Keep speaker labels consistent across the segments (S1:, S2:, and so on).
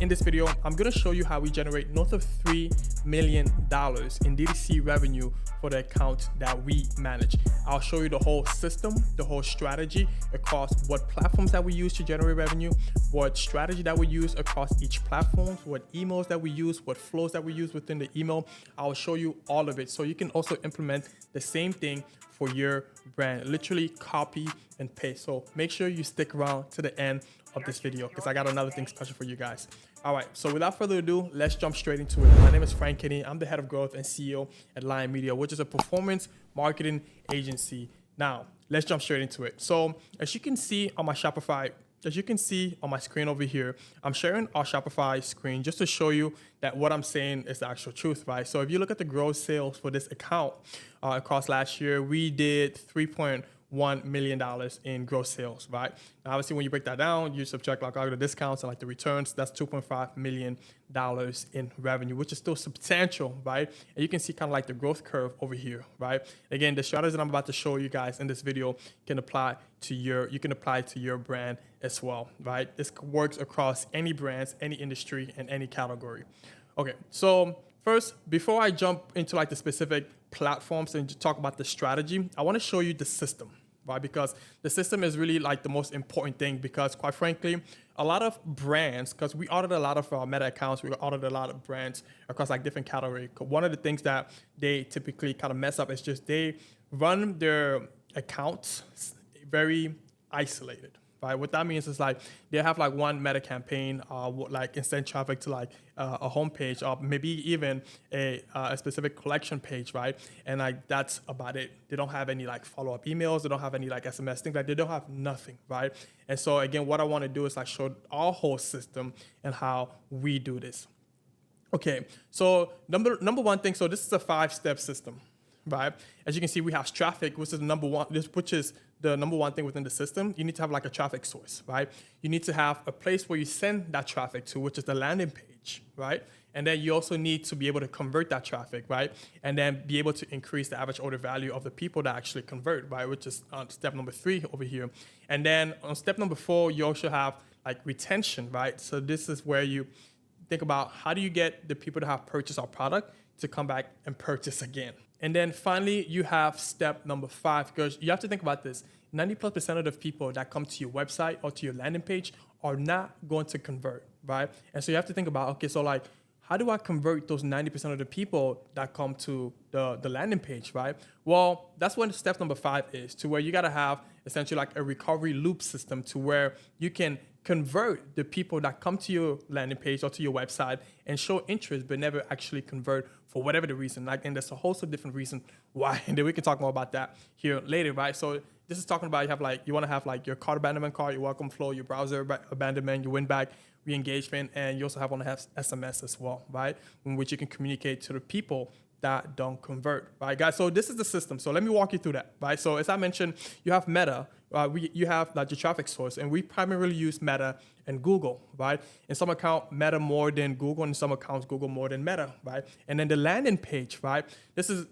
S1: in this video, I'm gonna show you how we generate north of $3 million in DTC revenue for the account that we manage. I'll show you the whole system, the whole strategy across what platforms that we use to generate revenue, what strategy that we use across each platform, what emails that we use, what flows that we use within the email. I'll show you all of it so you can also implement the same thing for your brand. Literally copy and paste. So make sure you stick around to the end of this video because I got another thing special for you guys. All right, so without further ado, let's jump straight into it. My name is Frank Kinney. I'm the head of growth and CEO at Lion Media, which is a performance marketing agency. Now, let's jump straight into it. So as you can see on my Shopify, as you can see on my screen over here, I'm sharing our Shopify screen just to show you that what I'm saying is the actual truth, right? So if you look at the gross sales for this account across last year, we did $3.1 million in gross sales, right? Now, obviously, when you break that down, you subtract like all the discounts and like the returns, that's $2.5 million in revenue, which is still substantial, right? And you can see kind of like the growth curve over here, right? Again, the strategy that I'm about to show you guys in this video can apply to your brand as well, right? This works across any brands, any industry, and any category. Okay, so first, before I jump into like the specific platforms and talk about the strategy, I want to show you the system, right? Because the system is really like the most important thing because quite frankly, a lot of brands, because we audit a lot of Meta accounts, we audit a lot of brands across like different categories. One of the things that they typically kind of mess up is just they run their accounts very isolated. Right, what that means is like they have like one meta campaign, like instant traffic to like a homepage, or maybe even a specific collection page, right? And like that's about it. They don't have any like follow-up emails. They don't have any like SMS things. Like they don't have nothing, right? And so again, what I want to do is like show our whole system and how we do this. Okay, so number one thing. So this is a 5-step system. Right. As you can see, we have traffic, which is the number one thing within the system. You need to have like a traffic source, right? You need to have a place where you send that traffic to, which is the landing page, right? And then you also need to be able to convert that traffic, right? And then be able to increase the average order value of the people that actually convert, right? Which is step number 3 over here. And then on step number 4, you also have like retention, right? So this is where you think about how do you get the people that have purchased our product to come back and purchase again. And then finally, you have step number 5, because you have to think about this. 90+% of the people that come to your website or to your landing page are not going to convert, right? And so you have to think about, okay, so like, how do I convert those 90% of the people that come to the landing page, right? Well, that's what step number 5 is, to where you got to have essentially like a recovery loop system to where you can convert the people that come to your landing page or to your website and show interest but never actually convert for whatever the reason. Like, and there's a host of different reasons why, and then we can talk more about that here later, right? So this is talking about you want to have like your cart abandonment cart, your welcome flow, your browser abandonment, your win back, re-engagement, and you also want to have SMS as well, right? In which you can communicate to the people that don't convert, right, guys? So this is the system. So let me walk you through that, right? So as I mentioned, you have Meta, you have like your traffic source, and we primarily use Meta and Google, right? In some account, Meta more than Google, and in some accounts, Google more than Meta, right? And then the landing page, right? This is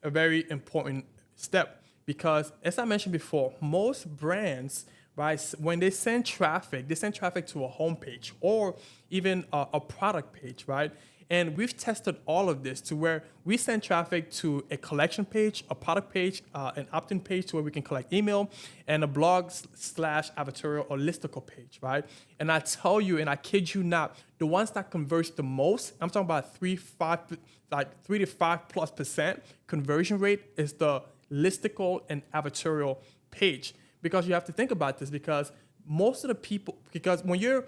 S1: a very important step because, as I mentioned before, most brands, right, when they send traffic to a homepage or even a product page, right? And we've tested all of this to where we send traffic to a collection page, a product page, an opt-in page to where we can collect email, and a blog / Advertorial or listicle page, right? And I tell you, and I kid you not, the ones that converts the most, I'm talking about 3 to 5+% conversion rate is the listicle and Advertorial page. Because you have to think about this, because most of the people, because when you're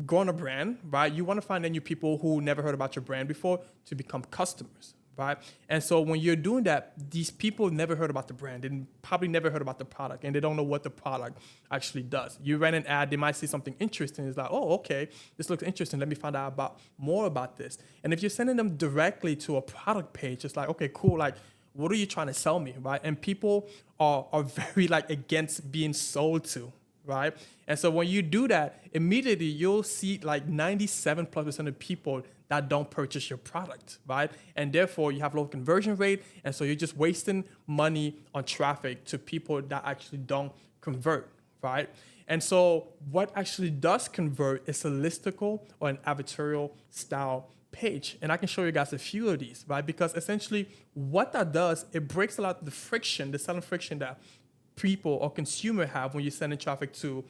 S1: growing a brand, right, you want to find new people who never heard about your brand before to become customers, right? And so when you're doing that, these people never heard about the brand and probably never heard about the product, and they don't know what the product actually does. You ran an ad, they might see something interesting. It's like, oh, okay, this looks interesting. Let me find out more about this. And if you're sending them directly to a product page, it's like, okay, cool, like, what are you trying to sell me, right? And people are very like against being sold to, right? And so when you do that, immediately you'll see like 97+% of people that don't purchase your product, right? And therefore you have low conversion rate. And so you're just wasting money on traffic to people that actually don't convert, right? And so what actually does convert is a listicle or an advertorial style page. And I can show you guys a few of these, right? Because essentially what that does, it breaks a lot of the friction, the selling friction that people or consumer have when you're sending traffic to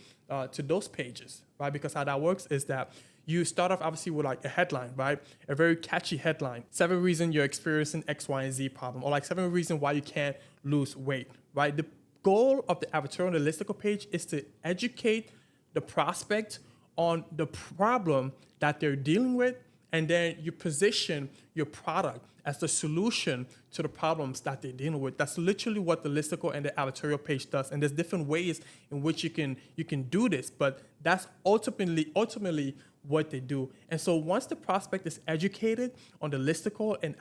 S1: those pages, right? Because how that works is that you start off obviously with like a headline, right? A very catchy headline. 7 reasons you're experiencing X, Y, and Z problem, or like 7 reasons why you can't lose weight, right? The goal of the advertorial and the listicle page is to educate the prospect on the problem that they're dealing with, and then you position your product as the solution to the problems that they're dealing with. That's literally what the listicle and the advertorial page does. And there's different ways in which you can do this, but that's ultimately what they do. And so once the prospect is educated on the listicle and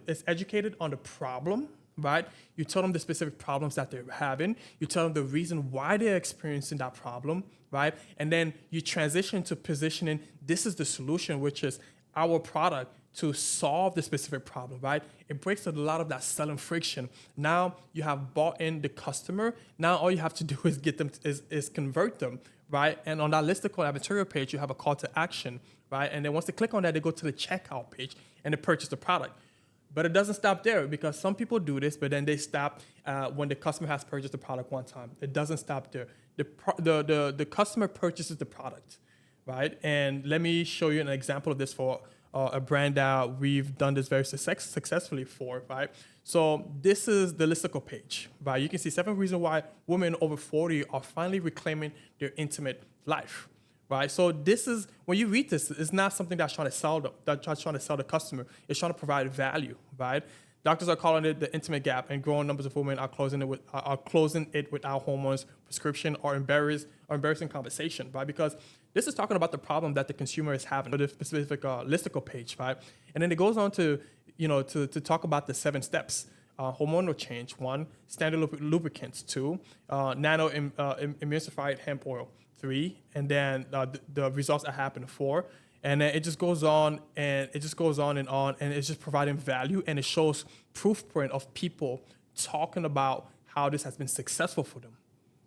S1: is educated on the problem, right? You tell them the specific problems that they're having. You tell them the reason why they're experiencing that problem, right? And then you transition to positioning, this is the solution, which is our product to solve the specific problem, right? It breaks a lot of that selling friction. Now you have bought in the customer. Now all you have to do is get them, is convert them, right? And on that listicle advertorial page, you have a call to action, right? And then once they click on that, they go to the checkout page and they purchase the product. But it doesn't stop there, because some people do this, but then they stop when the customer has purchased the product one time. It doesn't stop there. The customer purchases the product, right? And let me show you an example of this for a brand that we've done this very successfully for, right? So this is the listicle page, right? You can see 7 reasons why women over 40 are finally reclaiming their intimate life, right? So this is, when you read this, it's not something that's trying to sell the customer. It's trying to provide value, right? Doctors are calling it the intimate gap, and growing numbers of women are closing it without hormones, prescription, or embarrassing conversation, right? Because this is talking about the problem that the consumer is having with the specific listicle page, right? And then it goes on to, to talk about the 7 steps. Hormonal change, 1, standard lubricants, 2, nano emulsified hemp oil, 3, and then the results that happen, 4. And then it just goes on and on, and it's just providing value, and it shows proof point of people talking about how this has been successful for them,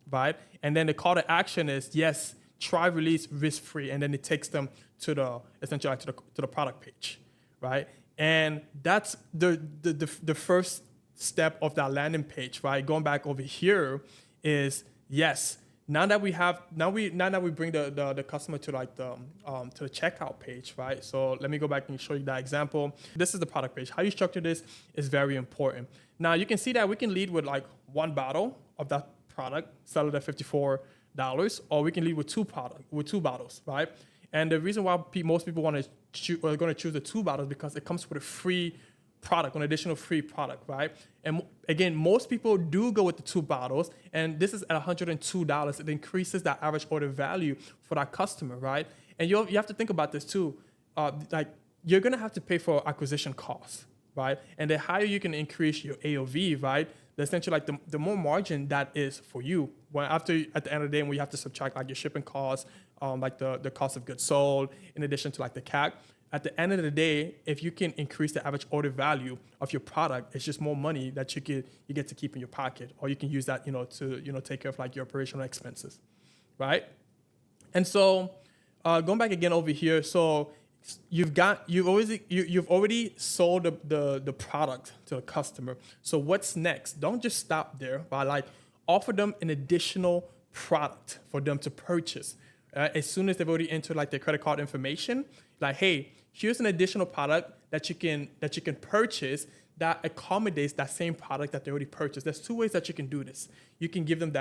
S1: right? And then the call to action is, yes, try, release, risk-free, and then it takes them to the product page, right? And that's the first step of that landing page, right? Going back over here is, yes, now that we bring the customer to like the checkout page, right? So let me go back and show you that example. This is the product page. How you structure this is very important. Now you can see that we can lead with like 1 bottle of that product, sell it at $54, or we can lead with 2 bottles, right? And the reason why most people are going to choose the 2 bottles, because it comes with a free product, an additional free product, right? And again, most people do go with the 2 bottles, and this is at $102. It increases that average order value for that customer, right? And you have to think about this too. Like, you're gonna have to pay for acquisition costs, right? And the higher you can increase your AOV, right? Essentially, like the more margin that is for you. At the end of the day, when you have to subtract like your shipping costs, like the cost of goods sold, in addition to like the CAC. At the end of the day, if you can increase the average order value of your product, it's just more money that you get to keep in your pocket, or you can use that, to take care of like your operational expenses, right? And so, going back again over here, so you've already sold the product to the customer. So what's next? Don't just stop there, but like offer them an additional product for them to purchase. As soon as they've already entered like their credit card information, like, hey, here's an additional product that you can purchase that accommodates that same product that they already purchased. There's 2 ways that you can do this. You can give them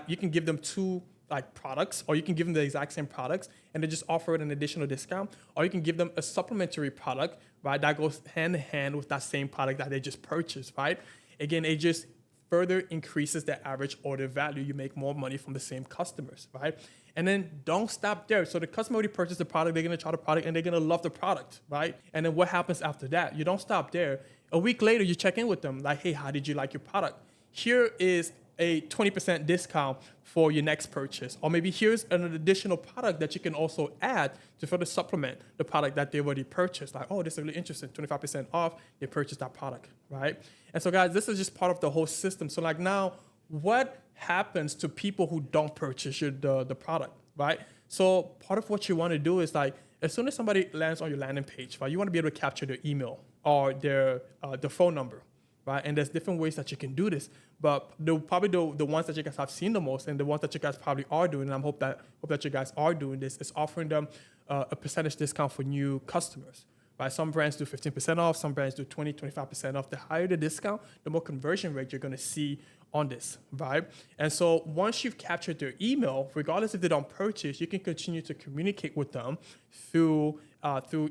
S1: you can give them 2 like products, or you can give them the exact same products and then just offer it an additional discount, or you can give them a supplementary product, right, that goes hand in hand with that same product that they just purchased, right? Again, it just further increases their average order value. You make more money from the same customers, right? And then don't stop there. So the customer already purchased the product, they're gonna try the product, and they're gonna love the product, right? And then what happens after that? You don't stop there. A week later, you check in with them, like, hey, how did you like your product? Here is a 20% discount for your next purchase. Or maybe here's an additional product that you can also add to further supplement the product that they already purchased. Like, oh, this is really interesting, 25% off, they purchased that product, right? And so guys, this is just part of the whole system. So like now, what happens to people who don't purchase the product, right? So part of what you want to do is like, as soon as somebody lands on your landing page, right, you want to be able to capture their email or their phone number, right? And there's different ways that you can do this, but probably the ones that you guys have seen the most, and the ones that you guys probably are doing, and I hope that you guys are doing this, is offering them a percentage discount for new customers. Right? Some brands do 15% off, some brands do 20, 25% off. The higher the discount, the more conversion rate you're going to see on this, right? And so once you've captured their email, regardless if they don't purchase, you can continue to communicate with them through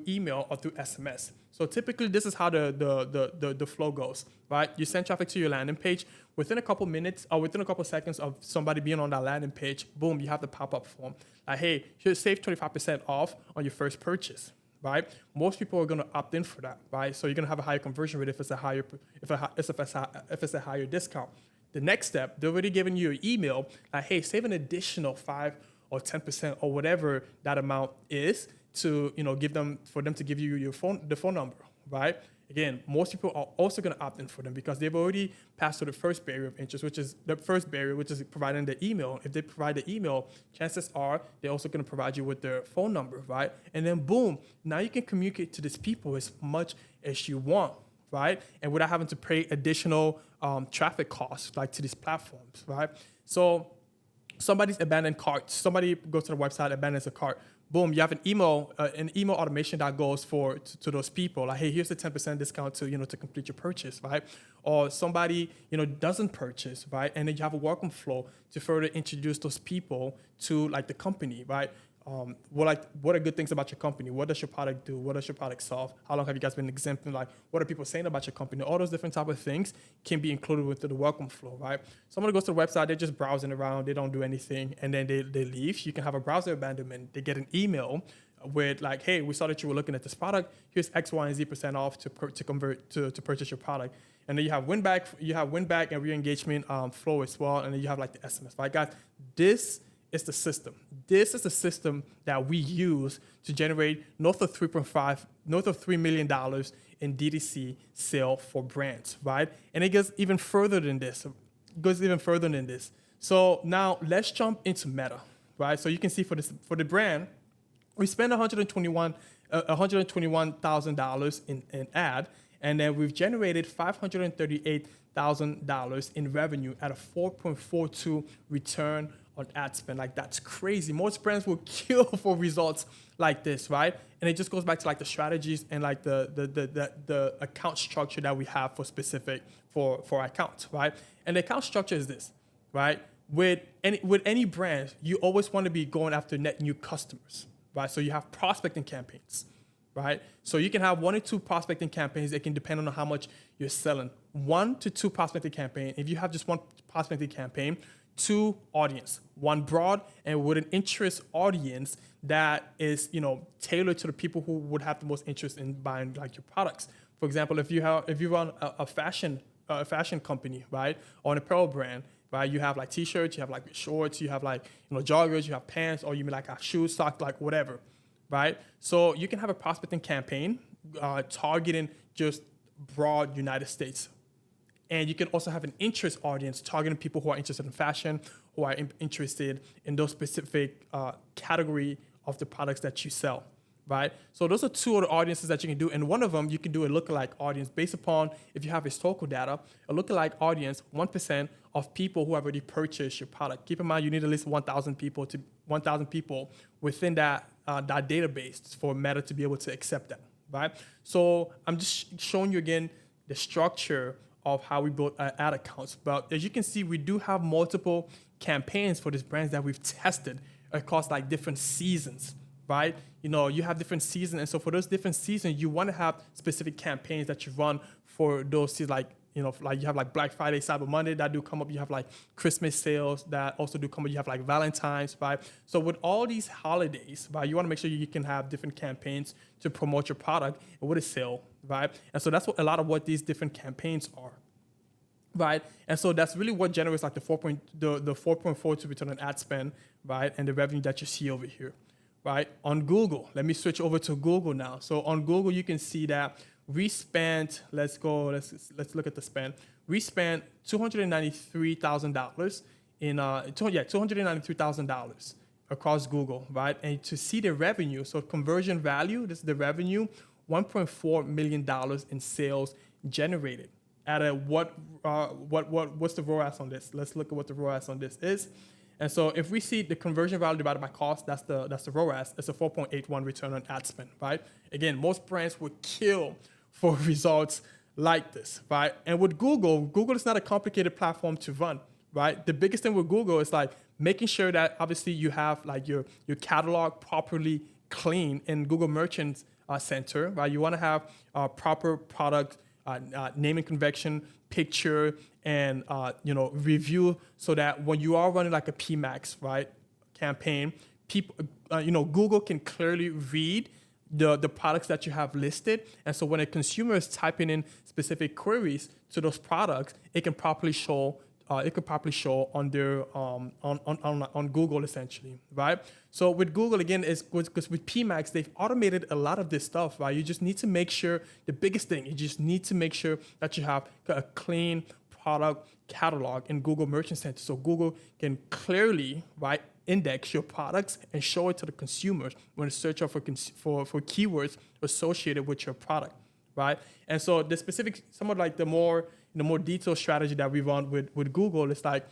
S1: email or through SMS. So typically, this is how the flow goes, right? You send traffic to your landing page. Within a couple minutes or within a couple seconds of somebody being on that landing page, boom, you have the pop-up form. Like, hey, you should save 25% off on your first purchase. Right? Most people are going to opt in for that, right? So you're going to have a higher conversion rate if it's a higher discount. The next step, they're already giving you an email like, hey, save an additional 5 or 10% or whatever that amount is to, for them to give you the phone number, right? Again, most people are also going to opt in for them because they've already passed through the first barrier of interest, which is providing the email. If they provide the email, chances are they're also going to provide you with their phone number, right? And then boom, now you can communicate to these people as much as you want, right? And without having to pay additional traffic costs like to these platforms, right? So somebody's abandoned cart. Somebody goes to the website, abandons a cart. Boom, you have an email automation that goes to those people. Like, hey, here's the 10% discount to complete your purchase, right? Or somebody, doesn't purchase, right? And then you have a welcome flow to further introduce those people to like the company, right? What are good things about your company? What does your product do? What does your product solve? How long have you guys been exempting? Like, what are people saying about your company? All those different type of things can be included within the welcome flow, right? Somebody goes to the website, they're just browsing around, they don't do anything, and then they leave. You can have a browser abandonment. They get an email with like, hey, we saw that you were looking at this product. Here's X, Y, and Z % off to purchase your product. And then you have win back and re-engagement flow as well. And then you have like the SMS, right, guys? This is the system. This is the system that we use to generate north of $3 million in DTC sale for brands, right? And it goes even further than this. So now let's jump into Meta, right? So you can see for the brand, we spend $121,000 in ad, and then we've generated $538,000 in revenue at a 4.42 return on ad spend. Like, that's crazy. Most brands will kill for results like this, right? And it just goes back to like the strategies and like the account structure that we have for accounts, right? And the account structure is this, right? With any brand, you always want to be going after net new customers, right? So you have prospecting campaigns, right? So you can have 1 or 2 prospecting campaigns. It can depend on how much you're selling. 1 to 2 prospecting campaign. If you have just 1 prospecting campaign, 2 audience, 1 broad and with an interest audience that is, tailored to the people who would have the most interest in buying like your products. For example, if you run a fashion company, right, or an apparel brand, right, you have like t-shirts, you have like shorts, you have like joggers, you have pants, or you may like have shoes, socks, like whatever, right? So you can have a prospecting campaign targeting just broad United States. And you can also have an interest audience targeting people who are interested in fashion, who are interested in those specific category of the products that you sell, right? So those are 2 other audiences that you can do. And one of them, you can do a lookalike audience based upon, if you have historical data, a lookalike audience, 1% of people who have already purchased your product. Keep in mind, you need at least 1,000 people within that database for Meta to be able to accept that, right? So I'm just showing you again the structure of how we build ad accounts. But as you can see, we do have multiple campaigns for these brands that we've tested across like different seasons, right? You have different seasons. And so for those different seasons, you want to have specific campaigns that you run for those seasons, like you have like Black Friday, Cyber Monday that do come up. You have like Christmas sales that also do come up. You have like Valentine's, right? So with all these holidays, right, you want to make sure you can have different campaigns to promote your product and with a sale, right? And so that's what a lot of what these different campaigns are, right? And so that's really what generates like the 4.42 return on ad spend, right? And the revenue that you see over here, right? On Google, let me switch over to Google now. So on Google, you can see that we spent, let's look at the spend. We spent $293,000 $293,000 across Google, right? And to see the revenue, so conversion value, this is the revenue, $1.4 million in sales generated. At a what's the ROAS on this? Let's look at what the ROAS on this is. And so if we see the conversion value divided by cost, that's the ROAS. It's a 4.81 return on ad spend, right? Again, most brands would kill for results like this, right? And with Google is not a complicated platform to run, right? The biggest thing with Google is like making sure that obviously you have like your catalog properly clean in Google Merchant Center, right? You want to have proper product name and convention, picture, and review, so that when you are running like a PMAX, right, campaign, people, Google can clearly read the products that you have listed, and so when a consumer is typing in specific queries to those products, it can properly show. On their on Google essentially, right? So with Google again, is because with PMAX they've automated a lot of this stuff, right? You just need to make sure the biggest thing, you just need to make sure that you have a clean product catalog in Google Merchant Center, so Google can clearly, right, index your products and show it to the consumers when it's searching for keywords associated with your product, right? And so the specific, somewhat like the more detailed strategy that we run with Google is like,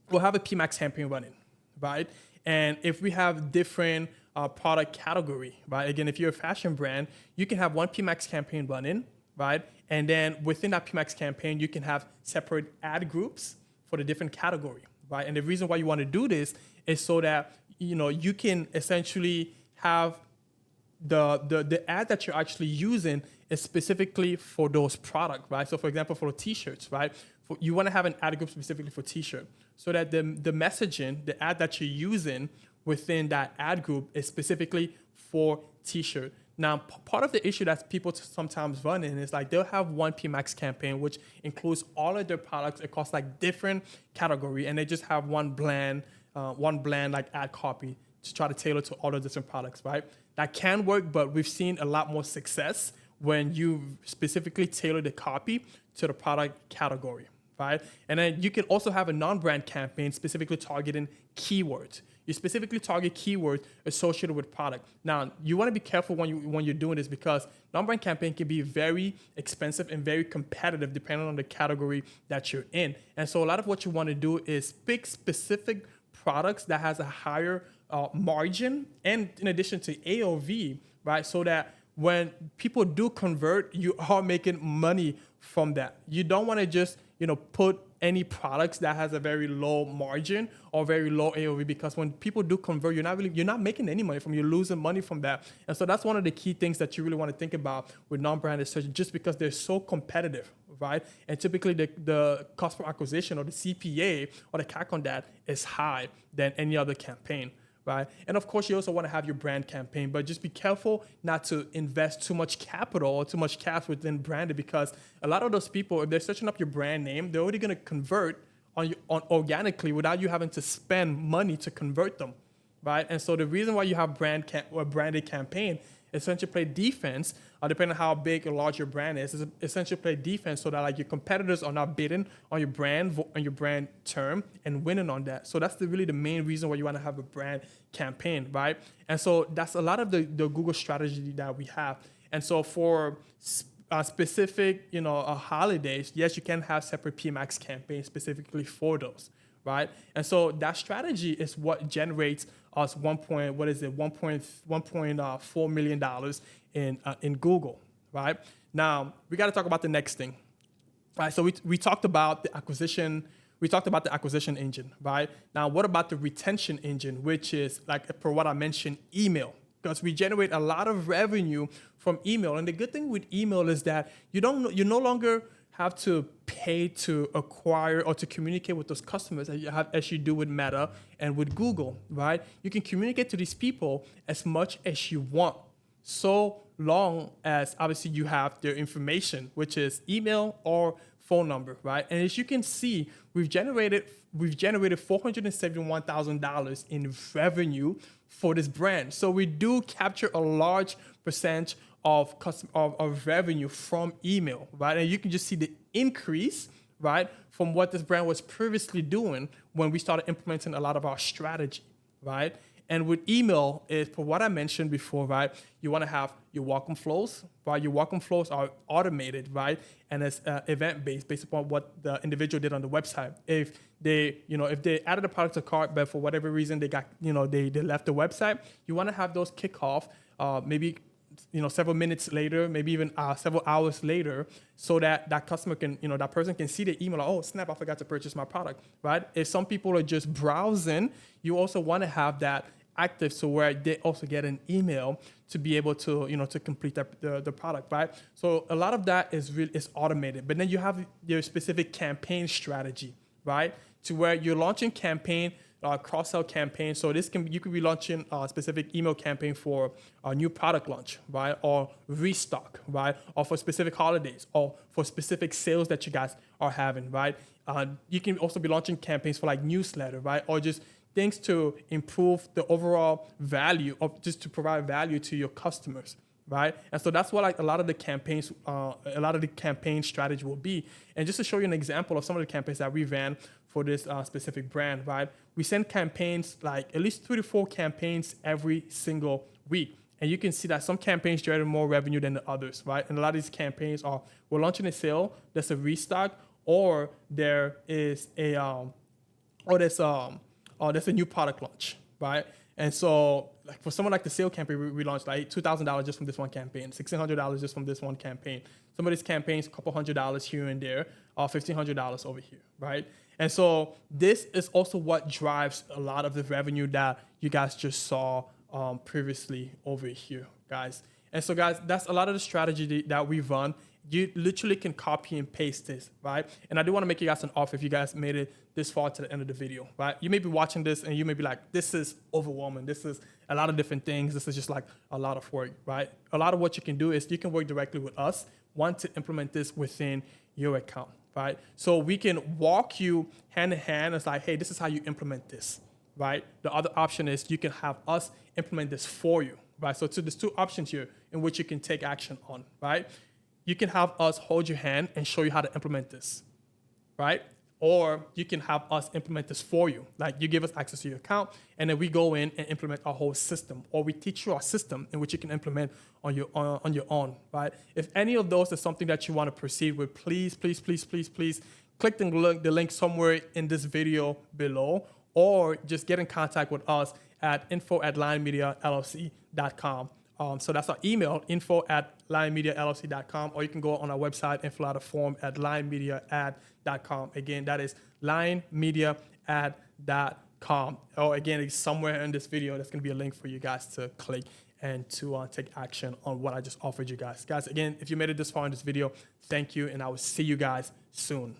S1: we'll have a PMAX campaign running, right? And if we have different product category, right? Again, if you're a fashion brand, you can have one PMAX campaign running, right? And then within that PMAX campaign, you can have separate ad groups for the different category, right? And the reason why you want to do this is so that, you can essentially have the ad that you're actually using is specifically for those products, right? So for example, for t-shirts, right? You want to have an ad group specifically for t-shirt, so that the messaging, the ad that you're using within that ad group is specifically for t-shirt. Now, part of the issue that people sometimes run in is like they'll have one PMAX campaign, which includes all of their products across like different category, and they just have one bland like ad copy to try to tailor to all the different products, right? That can work, but we've seen a lot more success when you specifically tailor the copy to the product category, right? And then you can also have a non-brand campaign specifically targeting keywords. You specifically target keywords associated with product. Now, you want to be careful when you're doing this, because non-brand campaign can be very expensive and very competitive depending on the category that you're in. And so a lot of what you want to do is pick specific products that has a higher margin, and in addition to AOV, right? So that when people do convert, you are making money from that. You don't want to just, put any products that has a very low margin or very low AOV, because when people do convert, you're not making any money from, you're losing money from that. And so that's one of the key things that you really want to think about with non-branded search, just because they're so competitive, right? And typically the cost per acquisition, or the CPA, or the CAC on that is high than any other campaign, right? And of course, you also want to have your brand campaign, but just be careful not to invest too much capital or too much cash within branded, because a lot of those people, if they're searching up your brand name, they're already going to convert on organically without you having to spend money to convert them, right? And so the reason why you have branded campaign is essentially play defense, depending on how big or large your brand is essentially play defense, so that like your competitors are not bidding on your brand term and winning on that. So that's really the main reason why you want to have a brand campaign, right? And so that's a lot of the Google strategy that we have. And so for specific, holidays, yes, you can have separate PMAX campaigns specifically for those, right? And so that strategy is what generates us $1.4 million in Google, right? Now we got to talk about the next thing, right? So we talked about the acquisition. We talked about the acquisition engine, right? Now what about the retention engine, which is like, for what I mentioned, email? Because we generate a lot of revenue from email, and the good thing with email is that you no longer have to pay to acquire or to communicate with those customers as you do with Meta and with Google, right? You can communicate to these people as much as you want, so long as obviously you have their information, which is email or phone number, right? And as you can see, we've generated $471,000 in revenue for this brand. So we do capture a large percentage of revenue from email, right? And you can just see the increase, right, from what this brand was previously doing when we started implementing a lot of our strategy, right? And with email, is for what I mentioned before, right? You want to have your welcome flows, right? Your welcome flows are automated, right? And it's event-based, based upon what the individual did on the website. If they added a product to cart, but for whatever reason they left the website, you want to have those kick off, maybe several minutes later, maybe even several hours later, so that customer can, that person can see the email, like, oh snap, I forgot to purchase my product, right? If some people are just browsing, you also want to have that active, so where they also get an email to be able to, to complete the product, right? So a lot of that is automated, but then you have your specific campaign strategy, right? To where you're launching campaign, cross-sell campaign. So you could be launching a specific email campaign for a new product launch, right? Or restock, right? Or for specific holidays, or for specific sales that you guys are having, right? You can also be launching campaigns for like newsletter, right? Or just things to improve the overall value, or just to provide value to your customers, right? And so that's what like a lot of the campaign strategy will be. And just to show you an example of some of the campaigns that we ran for this specific brand, right? We send campaigns, like at least 3 to 4 campaigns every single week. And you can see that some campaigns generate more revenue than the others, right? And a lot of these campaigns are, we're launching a sale, there's a restock, or there is there's a new product launch, right? And so, like for someone like the sale campaign, we launched like $2,000 just from this one campaign, $1,600 just from this one campaign. Some of these campaigns, a couple $100 here and there, $1,500 over here, right? And so this is also what drives a lot of the revenue that you guys just saw previously over here, guys. And so, guys, that's a lot of the strategy that we run. You literally can copy and paste this, right? And I do want to make you guys an offer if you guys made it this far to the end of the video, right? You may be watching this and you may be like, this is overwhelming. This is a lot of different things. This is just like a lot of work, right? A lot of what you can do is you can work directly with us, to implement this within your account, right? So we can walk you hand in hand. It's like, hey, this is how you implement this, right? The other option is you can have us implement this for you, right? So there's 2 options here in which you can take action on, right? You can have us hold your hand and show you how to implement this, right? Or you can have us implement this for you. Like you give us access to your account and then we go in and implement our whole system, or we teach you our system in which you can implement on your own, right? If any of those is something that you want to proceed with, please click the link somewhere in this video below, or just get in contact with us at info@lionmediallc.com. So that's our email, info@lionmediallc.com, or you can go on our website and fill out a form at lionmediaad.com. Again, that is lionmediaad.com. Or again, it's somewhere in this video, there's going to be a link for you guys to click and to take action on what I just offered you guys. Guys, again, if you made it this far in this video, thank you, and I will see you guys soon.